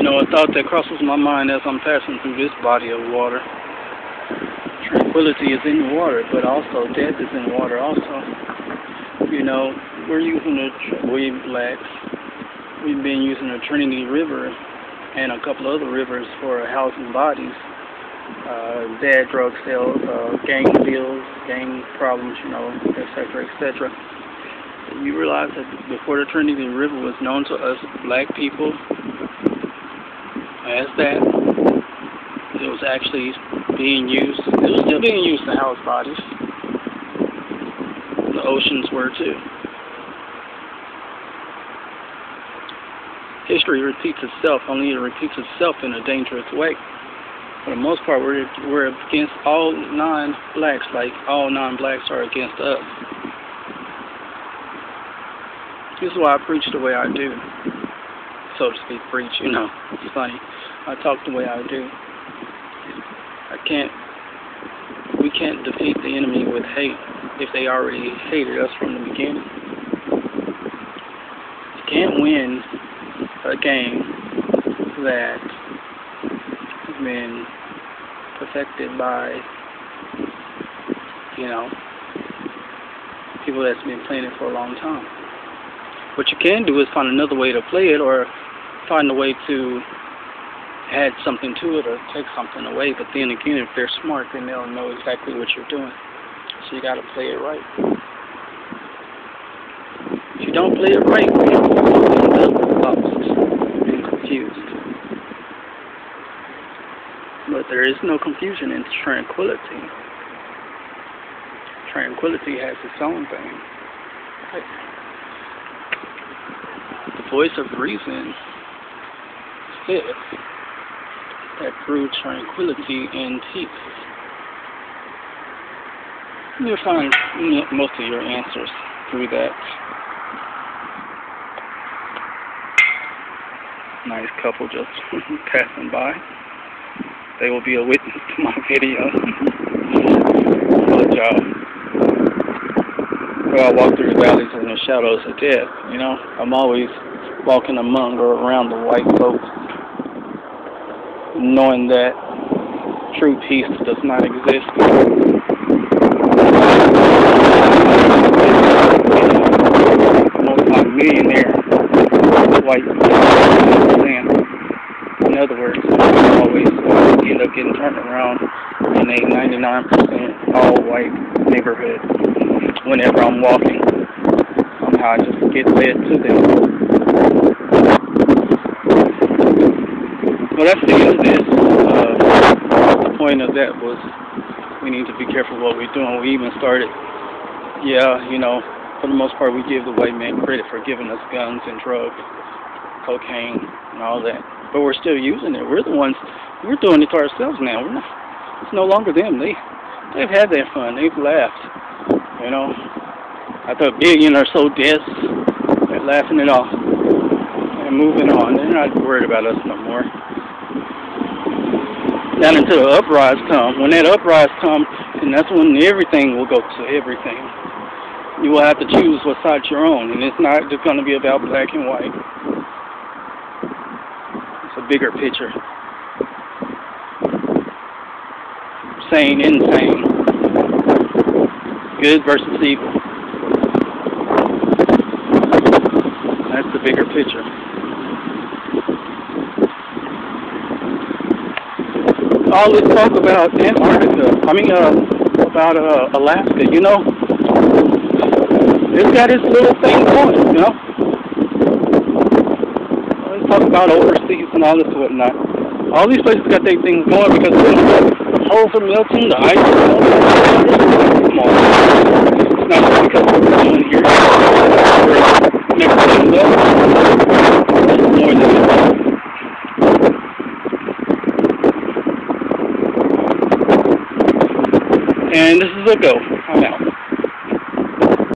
A thought that crosses my mind as I'm passing through this body of water. Tranquility is in the water, but also death is in the water also. We're using the William Blacks. We've been using the Trinity River and a couple other rivers for housing bodies. Bad drug sales, gang deals, gang problems, etc., etc. You realize that before the Trinity River was known to us black people as that, it was actually being used. It was still being used to house bodies. The oceans were too. History repeats itself, only it repeats itself in a dangerous way. For the most part, we're against all non-blacks, like all non-blacks are against us. This is why I preach the way I do, so to speak. Preach, it's funny. I talk the way I do. We can't defeat the enemy with hate if they already hated us from the beginning. You can't win a game that has been perfected by, people that's been playing it for a long time. What you can do is find another way to play it, or find a way to add something to it or take something away. But then again, if they're smart, then they'll know exactly what you're doing. So you got to play it right. If you don't play it right, you'll end up lost and confused. But there is no confusion in tranquility. Tranquility has its own thing. The voice of reason says that through tranquility and peace, you'll find most of your answers through that. Nice couple just passing by. They will be a witness to my video. Good job. Well, I walk through the valleys and the shadows of death. I'm always walking among or around the white folks, knowing that true peace does not exist. Multi-millionaire white man. In other words, I always end up getting turned around in a 99% all-white neighborhood whenever I'm walking. Somehow I just get led to them. Well, that's the end of this. The point of that was we need to be careful what we're doing. We even started, for the most part, we give the white man credit for giving us guns and drugs, cocaine, and all that. But we're still using it. We're the ones, we're doing it to ourselves now. It's no longer them. They've had their fun. They've laughed. After a billion or so deaths, they're laughing it off and moving on. They're not worried about us no more. Not until the uprise comes. When that uprise comes, and that's when everything will go to everything. You will have to choose what side you're on, and it's not just going to be about black and white. It's a bigger picture. Sane, insane. Good versus evil. That's the bigger picture. All this talk about Antarctica, about Alaska, it's got its little thing going, Let's talk about overseas and all this whatnot. All these places got their things going because the poles are melting, the ice is melting. Come on. It's not just because we're doing here. Never cleaned up. It's more than that. And this is a go. I'm out.